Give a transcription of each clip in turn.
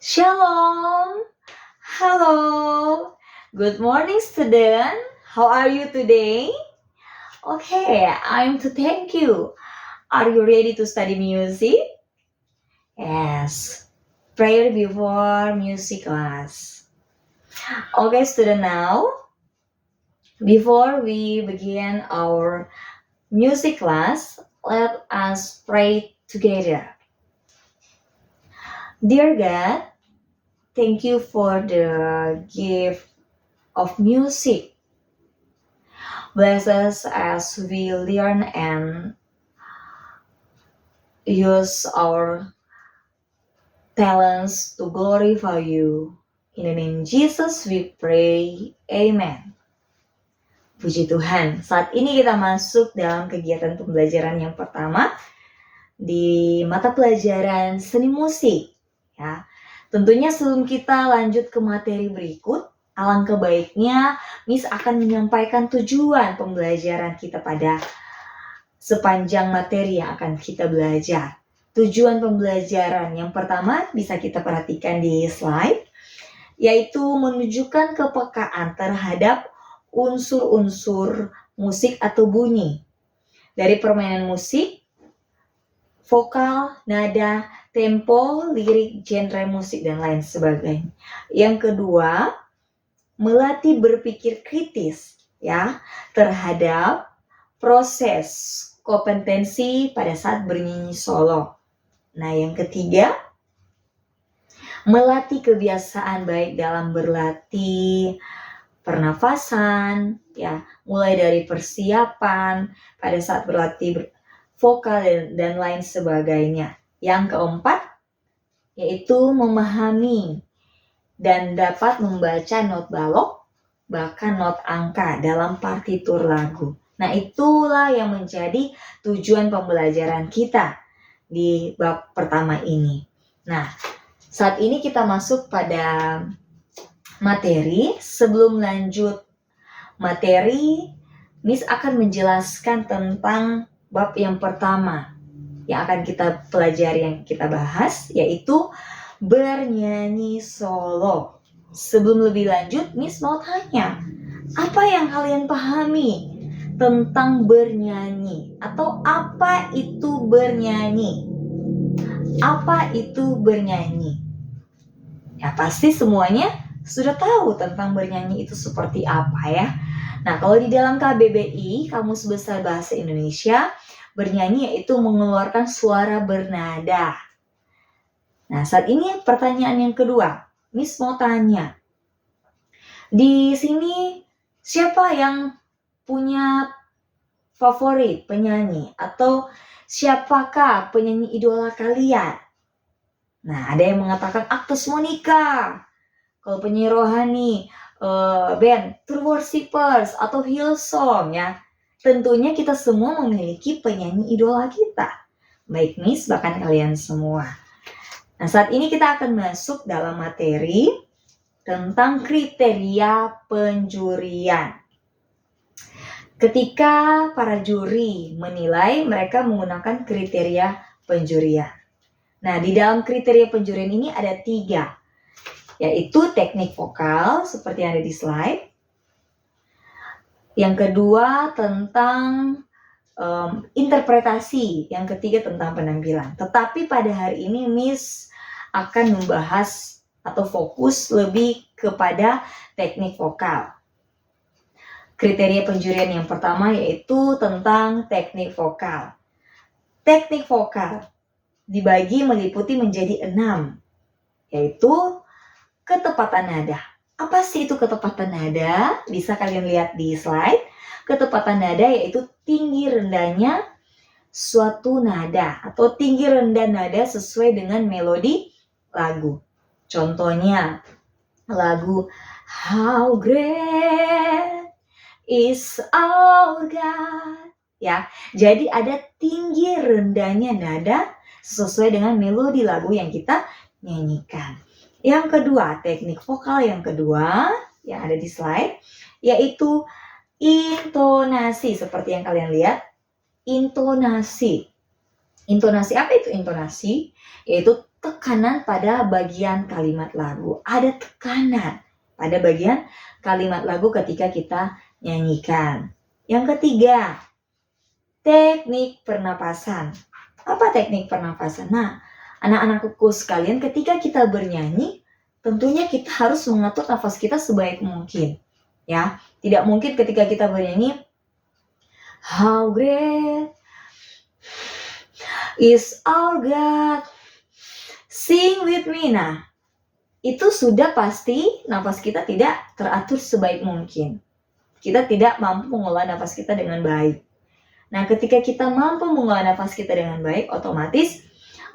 Shalom. Hello. Good morning, student. How are you today? Okay, I'm to thank you. Are you ready to study music? Yes. Prayer before music class. Okay, student, now before we begin our music class, let us pray together. Dear God, thank you for the gift of music. Bless us as we learn and use our talents to glorify you. In the name Jesus we pray. Amen. Puji Tuhan. Saat ini kita masuk dalam kegiatan pembelajaran yang pertama di mata pelajaran seni musik. Ya. Tentunya sebelum kita lanjut ke materi berikut, alangkah baiknya Miss akan menyampaikan tujuan pembelajaran kita pada sepanjang materi yang akan kita belajar. Tujuan pembelajaran yang pertama bisa kita perhatikan di slide, yaitu menunjukkan kepekaan terhadap unsur-unsur musik atau bunyi. Dari permainan musik, vokal, nada, tempo, lirik, genre musik, dan lain sebagainya. Yang kedua, melatih berpikir kritis ya terhadap proses kompetensi pada saat bernyanyi solo. Nah, yang ketiga, melatih kebiasaan baik dalam berlatih pernafasan, ya, mulai dari persiapan pada saat berlatih vokal dan lain sebagainya. Yang keempat, yaitu memahami dan dapat membaca not balok, bahkan not angka dalam partitur lagu. Nah, itulah yang menjadi tujuan pembelajaran kita di bab pertama ini. Nah, saat ini kita masuk pada materi. Sebelum lanjut materi, Miss akan menjelaskan tentang bab yang pertama yang akan kita pelajari, yang kita bahas, yaitu bernyanyi solo. Sebelum lebih lanjut, Miss mau tanya, apa yang kalian pahami tentang bernyanyi? Atau apa itu bernyanyi? Apa itu bernyanyi? Ya, pasti semuanya sudah tahu tentang bernyanyi itu seperti apa ya. Nah, kalau di dalam KBBI, Kamus Besar Bahasa Indonesia, bernyanyi yaitu mengeluarkan suara bernada. Nah, saat ini pertanyaan yang kedua. Miss mau tanya, di sini siapa yang punya favorit penyanyi? Atau siapakah penyanyi idola kalian? Nah, ada yang mengatakan Agnes Monica. Kalau penyanyi rohani, band True Worshippers atau Hillsong ya. Tentunya kita semua memiliki penyanyi idola kita. Baik Miss, bahkan kalian semua. Nah, saat ini kita akan masuk dalam materi tentang kriteria penjurian. Ketika para juri menilai, mereka menggunakan kriteria penjurian. Nah, di dalam kriteria penjurian ini ada 3, yaitu teknik vokal, seperti yang ada di slide. Yang kedua tentang interpretasi, yang ketiga tentang penampilan. Tetapi pada hari ini Miss akan membahas atau fokus lebih kepada teknik vokal. Kriteria penjurian yang pertama yaitu tentang teknik vokal. Teknik vokal dibagi meliputi menjadi 6, yaitu ketepatan nada. Apa sih itu ketepatan nada? Bisa kalian lihat di slide. Ketepatan nada yaitu tinggi rendahnya suatu nada atau tinggi rendah nada sesuai dengan melodi lagu. Contohnya lagu How Great Is Our God. Ya, jadi ada tinggi rendahnya nada sesuai dengan melodi lagu yang kita nyanyikan. Yang kedua, teknik vokal yang kedua yang ada di slide, yaitu intonasi. Seperti yang kalian lihat, intonasi. Intonasi, apa itu intonasi? Yaitu tekanan pada bagian kalimat lagu. Ada tekanan pada bagian kalimat lagu ketika kita nyanyikan. Yang ketiga, teknik pernapasan. Apa teknik pernapasan? Nah, anak-anakku sekalian, ketika kita bernyanyi, tentunya kita harus mengatur nafas kita sebaik mungkin. Ya, tidak mungkin ketika kita bernyanyi, how great is our God, sing with me. Nah, itu sudah pasti nafas kita tidak teratur sebaik mungkin. Kita tidak mampu mengolah nafas kita dengan baik. Nah, ketika kita mampu mengolah nafas kita dengan baik, otomatis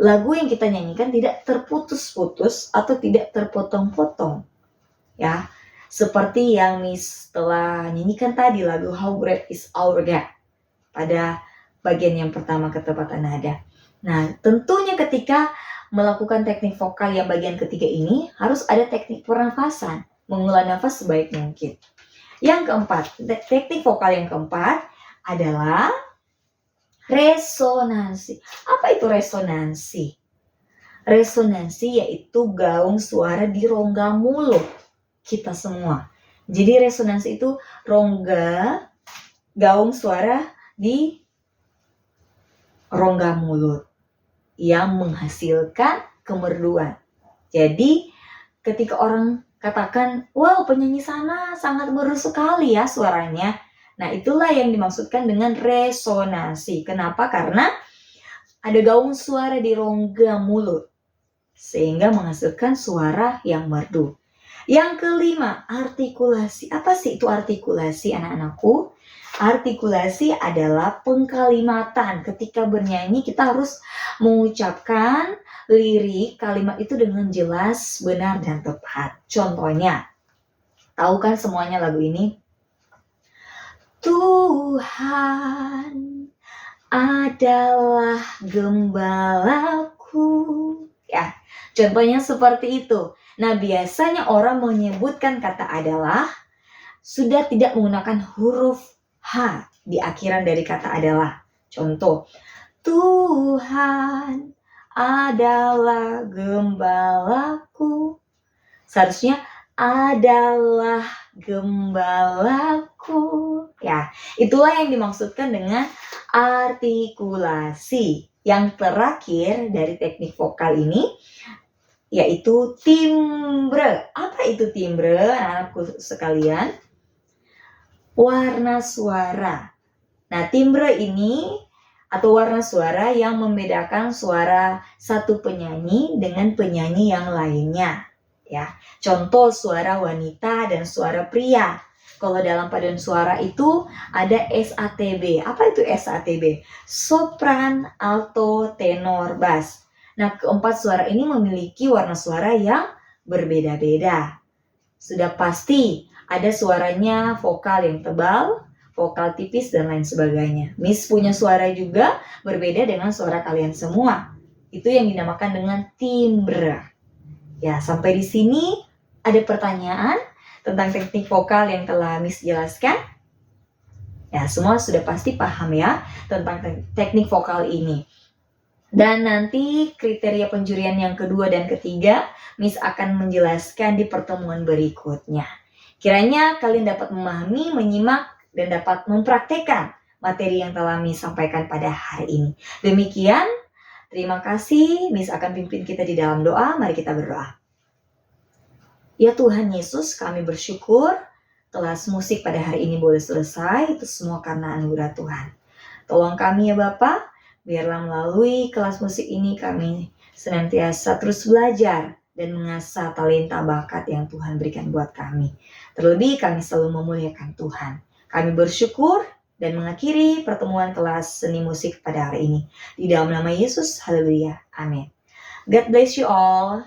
lagu yang kita nyanyikan tidak terputus-putus atau tidak terpotong-potong. Ya, seperti yang Miss telah nyanyikan tadi lagu How Great is Our God pada bagian yang pertama ketepatan nada. Nah, tentunya ketika melakukan teknik vokal yang bagian ketiga ini harus ada teknik pernafasan, mengolah nafas sebaik mungkin. Yang keempat, teknik vokal yang keempat adalah resonansi. Apa itu resonansi? Resonansi yaitu gaung suara di rongga mulut kita semua. Jadi resonansi itu rongga, gaung suara di rongga mulut yang menghasilkan kemerduan. Jadi ketika orang katakan, wow penyanyi sana sangat merdu sekali ya suaranya. Nah itulah yang dimaksudkan dengan resonansi. Kenapa? Karena ada gaung suara di rongga mulut sehingga menghasilkan suara yang merdu. Yang kelima, artikulasi. Apa sih itu artikulasi anak-anakku? Artikulasi adalah pengkalimatan. Ketika bernyanyi kita harus mengucapkan lirik kalimat itu dengan jelas, benar, dan tepat. Contohnya, tahu kan semuanya lagu ini? Tuhan adalah gembalaku. Ya, contohnya seperti itu. Nah, biasanya orang menyebutkan kata adalah sudah tidak menggunakan huruf H di akhiran dari kata adalah. Contoh, Tuhan adalah gembalaku. Seharusnya adalah gembalaku. Ya, itulah yang dimaksudkan dengan artikulasi. Yang terakhir dari teknik vokal ini yaitu timbre. Apa itu timbre, anak-anakku sekalian? Warna suara. Nah, timbre ini atau warna suara yang membedakan suara satu penyanyi dengan penyanyi yang lainnya. Ya, contoh suara wanita dan suara pria. Kalau dalam paduan suara itu ada SATB. Apa itu SATB? Sopran, alto, tenor, bass. Nah, keempat suara ini memiliki warna suara yang berbeda-beda. Sudah pasti ada suaranya vokal yang tebal, vokal tipis, dan lain sebagainya. Miss punya suara juga berbeda dengan suara kalian semua. Itu yang dinamakan dengan timbre. Ya, sampai di sini ada pertanyaan tentang teknik vokal yang telah Miss jelaskan? Ya, semua sudah pasti paham ya tentang teknik vokal ini. Dan nanti kriteria penjurian yang kedua dan ketiga, Miss akan menjelaskan di pertemuan berikutnya. Kiranya kalian dapat memahami, menyimak, dan dapat mempraktekkan materi yang telah Miss sampaikan pada hari ini. Demikian, terima kasih. Miss akan pimpin kita di dalam doa. Mari kita berdoa. Ya Tuhan Yesus, kami bersyukur kelas musik pada hari ini boleh selesai. Itu semua karena anugerah Tuhan. Tolong kami ya Bapa, biarlah melalui kelas musik ini kami senantiasa terus belajar dan mengasah talenta bakat yang Tuhan berikan buat kami. Terlebih kami selalu memuliakan Tuhan. Kami bersyukur dan mengakhiri pertemuan kelas seni musik pada hari ini. Di dalam nama Yesus, haleluya, amin. God bless you all.